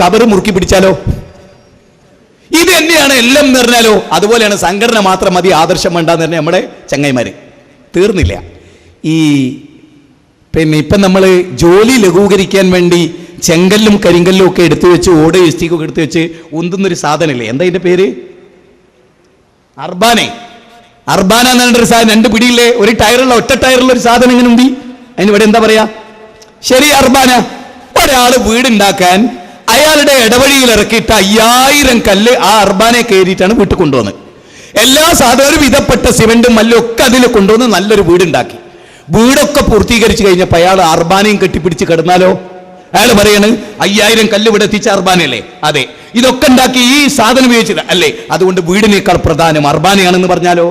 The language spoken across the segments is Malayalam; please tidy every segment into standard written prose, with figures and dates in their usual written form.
കബറ് മുറുക്കി പിടിച്ചാലോ? ഇത് തന്നെയാണ് എല്ലാം എന്ന് പറഞ്ഞാലോ? അതുപോലെയാണ് സംഘടന മാത്രം മതി, ആദർശം വേണ്ടെന്ന് പറഞ്ഞാൽ നമ്മുടെ ചങ്ങായിമാര് തീർന്നില്ല. ഇപ്പം നമ്മൾ ജോലി ലഘൂകരിക്കാൻ വേണ്ടി ചെങ്കല്ലും കരിങ്കല്ലും ഒക്കെ എടുത്തു വെച്ച് ഓട് ഇസ്റ്റിക്കൊക്കെ എടുത്തു വെച്ച് ഉന്തുന്നൊരു സാധനമില്ലേ, എന്താ ഇതിന്റെ പേര്? അർബാന എന്ന് പറഞ്ഞൊരു സാധനം, രണ്ട് പിടിയില്ലേ, ഒരു ടയറുള്ള ഒറ്റ ടയറുള്ള ഒരു സാധനം ഇങ്ങനെ ഉണ്ട്. അതിന് ഇവിടെ എന്താ പറയാ? ശരി, അർബാന. ഒരാള് വീടുണ്ടാക്കാൻ അയാളുടെ ഇടവഴിയിൽ ഇറക്കിയിട്ട് 5000 കല്ല് ആ അർബാനെ കയറിയിട്ടാണ് വീട്ടിൽ കൊണ്ടുവന്നത്. എല്ലാ സാധനവും വിധപ്പെട്ട സിമെന്റും മല്ലും ഒക്കെ അതിൽ കൊണ്ടുവന്ന് നല്ലൊരു വീടുണ്ടാക്കി. വീടൊക്കെ പൂർത്തീകരിച്ചു കഴിഞ്ഞപ്പോൾ അയാൾ അർബാനയും കെട്ടിപ്പിടിച്ച് കിടന്നാലോ? അയാൾ പറയാണ് 5000 കല്ല് ഇവിടെ എത്തിച്ച അർബാനയല്ലേ? അതെ. ഇതൊക്കെ ഉണ്ടാക്കി ഈ സാധനം ഉപയോഗിച്ചത് അല്ലേ? അതുകൊണ്ട് വീടിനേക്കാൾ പ്രധാനം അർബാനയാണെന്ന് പറഞ്ഞാലോ?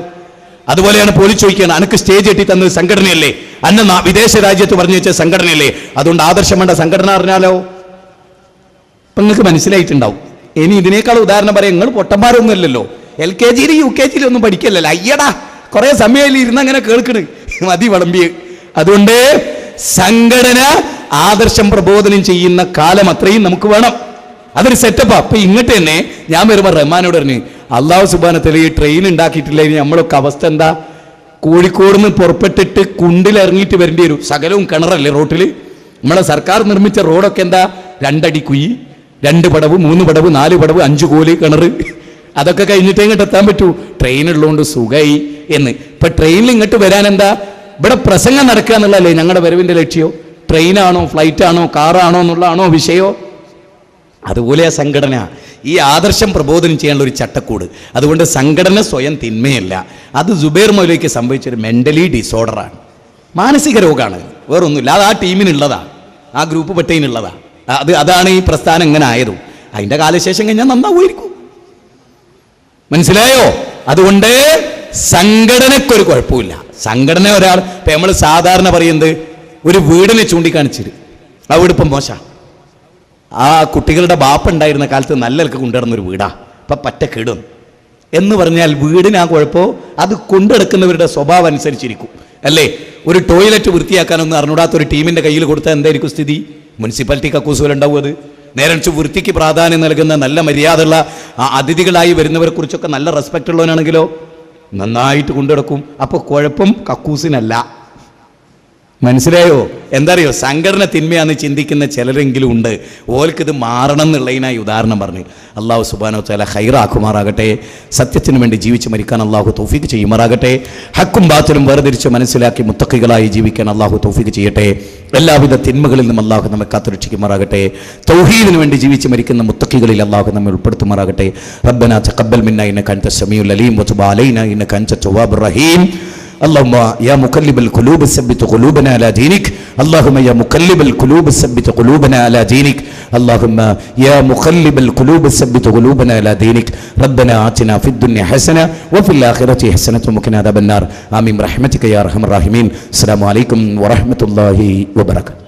അതുപോലെയാണ് പോലീസ് ചോദിക്കുകയാണ്, അനക്ക് സ്റ്റേജ് കെട്ടി തന്നത് സംഘടനയല്ലേ? അന്ന വിദേശ രാജ്യത്ത് പറഞ്ഞു വെച്ച സംഘടനയല്ലേ? അതുകൊണ്ട് ആദർശം വേണ്ട സംഘടന അറിഞ്ഞാലോ? ഇപ്പൊ നിങ്ങൾക്ക് മനസ്സിലായിട്ടുണ്ടാവും. ഇനി ഇതിനേക്കാൾ ഉദാഹരണം പറയാം. നിങ്ങൾ പൊട്ടന്മാരൊന്നും അല്ലല്ലോ, LKG UKG ഒന്നും പഠിക്കല്ലോ. അയ്യടാ, കുറെ സമയം ഇരുന്ന് അങ്ങനെ കേൾക്കണ് മതി വിളമ്പിയെ. അതുകൊണ്ട് സംഘടന ആദർശം പ്രബോധനം ചെയ്യുന്ന കാലം അത്രയും നമുക്ക് വേണം. അതൊരു സെറ്റപ്പാ. അപ്പൊ ഇങ്ങോട്ട് തന്നെ ഞാൻ വരുമ്പോൾ റഹ്മാനോട് പറഞ്ഞു, അള്ളാഹു സുബ്ഹാനഹു വ തആല ഈ ട്രെയിൻ ഉണ്ടാക്കിയിട്ടില്ല, ഇനി നമ്മളൊക്കെ അവസ്ഥ എന്താ? കോഴിക്കോട് നിന്ന് പുറപ്പെട്ടിട്ട് കുണ്ടിലിറങ്ങിയിട്ട് വരേണ്ടി വരും. സകലവും കിണറല്ലേ റോട്ടിൽ. നമ്മളെ സർക്കാർ നിർമ്മിച്ച റോഡൊക്കെ എന്താ? 2 അടി കുഴി, 2 പടവ്, 3 പടവ്, 4 പടവ്, 5 കോല് കിണറ്. അതൊക്കെ കഴിഞ്ഞിട്ടേ ഇങ്ങോട്ട് എത്താൻ പറ്റൂ. ട്രെയിൻ ഉള്ളതുകൊണ്ട് സുഖമായി എന്ന്. ഇപ്പൊ ട്രെയിനിൽ ഇങ്ങോട്ട് വരാൻ എന്താ? ഇവിടെ പ്രസംഗം നടക്കുക എന്നുള്ളതല്ലേ ഞങ്ങളുടെ വരവിന്റെ ലക്ഷ്യോ? ട്രെയിനാണോ ഫ്ലൈറ്റാണോ കാറാണോ എന്നുള്ളതാണോ വിഷയോ? അതുപോലെ സംഘടന ഈ ആദർശം പ്രബോധനം ചെയ്യാനുള്ള ഒരു ചട്ടക്കൂട്. അതുകൊണ്ട് സംഘടന സ്വയം തിന്മയല്ല. അത് സുബൈർ മൗലവിക്ക് സംഭവിച്ചൊരു മെന്റലി ഡിസോർഡറാണ്, മാനസിക രോഗമാണ്, വേറൊന്നുമില്ല. അത് ആ ടീമിനുള്ളതാണ്, ആ ഗ്രൂപ്പ് പെട്ടതിനുള്ളതാണ്. അതാണ് ഈ പ്രസ്ഥാനം ഇങ്ങനെ ആയതും. അതിന്റെ കാലശേഷം കഴിഞ്ഞാൽ നന്നാവുമായിരിക്കും. മനസ്സിലായോ? അതുകൊണ്ട് സംഘടനക്കൊരു കുഴപ്പമില്ല. സംഘടന ഒരാൾ ഇപ്പം നമ്മൾ സാധാരണ പറയുന്നത് ഒരു വീടിനെ ചൂണ്ടിക്കാണിച്ചിട്ട് ആ വീടിപ്പം മോശം, ആ കുട്ടികളുടെ ബാപ്പ ഉണ്ടായിരുന്ന കാലത്ത് നല്ലൽക്ക് കൊണ്ടുവരുന്നൊരു വീടാ, ഇപ്പം പറ്റ കേടും എന്ന് പറഞ്ഞാൽ വീടിന് ആ കുഴപ്പമോ? അത് കൊണ്ടെടുക്കുന്നവരുടെ സ്വഭാവം അനുസരിച്ചിരിക്കും അല്ലേ? ഒരു ടോയ്ലറ്റ് വൃത്തിയാക്കാനൊന്നും അറിഞ്ഞൂടാത്തൊരു ടീമിന്റെ കയ്യിൽ കൊടുത്താൽ എന്തായിരിക്കും സ്ഥിതി? മുനിസിപ്പാലിറ്റി കക്കൂസുകളുണ്ടാവും. അത് നേരെ വൃത്തിക്ക് പ്രാധാന്യം നൽകുന്ന നല്ല മര്യാദയുള്ള അതിഥികളായി വരുന്നവരെ കുറിച്ചൊക്കെ നല്ല റെസ്പെക്റ്റ് ഉള്ളവനാണെങ്കിലോ നന്നായിട്ട് കൊണ്ടുനടക്കും. അപ്പോൾ കുഴപ്പം കക്കൂസിനല്ല. മനസ്സിലായോ? എന്താ അറിയോ? സംഘടന തിന്മയാന്ന് ചിന്തിക്കുന്ന ചിലരെങ്കിലും ഉണ്ട്. ഓൽക്കിത് മാറണം എന്നുള്ളതിനായി ഉദാഹരണം പറഞ്ഞു. അള്ളാഹു സുബ്ഹാനഹു വ തആല ഖൈറാക്കുമാറാകട്ടെ. സത്യത്തിന് വേണ്ടി ജീവിച്ച് മരിക്കാൻ അള്ളാഹു തൗഫീഖ് ചെയ്യുമാറാകട്ടെ. ഹക്കും ബാത്തിലും വേർതിരിച്ച് മനസ്സിലാക്കി മുത്തഖികളായി ജീവിക്കാൻ അള്ളാഹു തൗഫീഖ് ചെയ്യട്ടെ. എല്ലാവിധ തിന്മകളിൽ നിന്നും അള്ളാഹു നമ്മെ കാത്തുരക്ഷിക്കുമാറാകട്ടെ. തൗഹീദിന് വേണ്ടി ജീവിച്ച് മരിക്കുന്ന മുത്തഖികളിൽ അള്ളാഹു നമ്മെ ഉൾപ്പെടുത്തുമാറാകട്ടെ. റബ്ബനാ തഖബ്ബൽ മിന്നാ ഇന്നക അൻത സമീഉൽ അലീം വതുബ് അലൈനാ ഇന്നക അൻത തവ്വാബുർ റഹീം. اللهم يا مقلب القلوب ثبت قلوبنا على دينك. اللهم يا مقلب القلوب ثبت قلوبنا على دينك. اللهم يا مقلب القلوب ثبت قلوبنا على دينك. ربنا آتنا في الدنيا حسنة وفي الآخرة حسنة وقنا عذاب النار. آمين برحمتك يا أرحم الراحمين. السلام عليكم ورحمة الله وبركاته.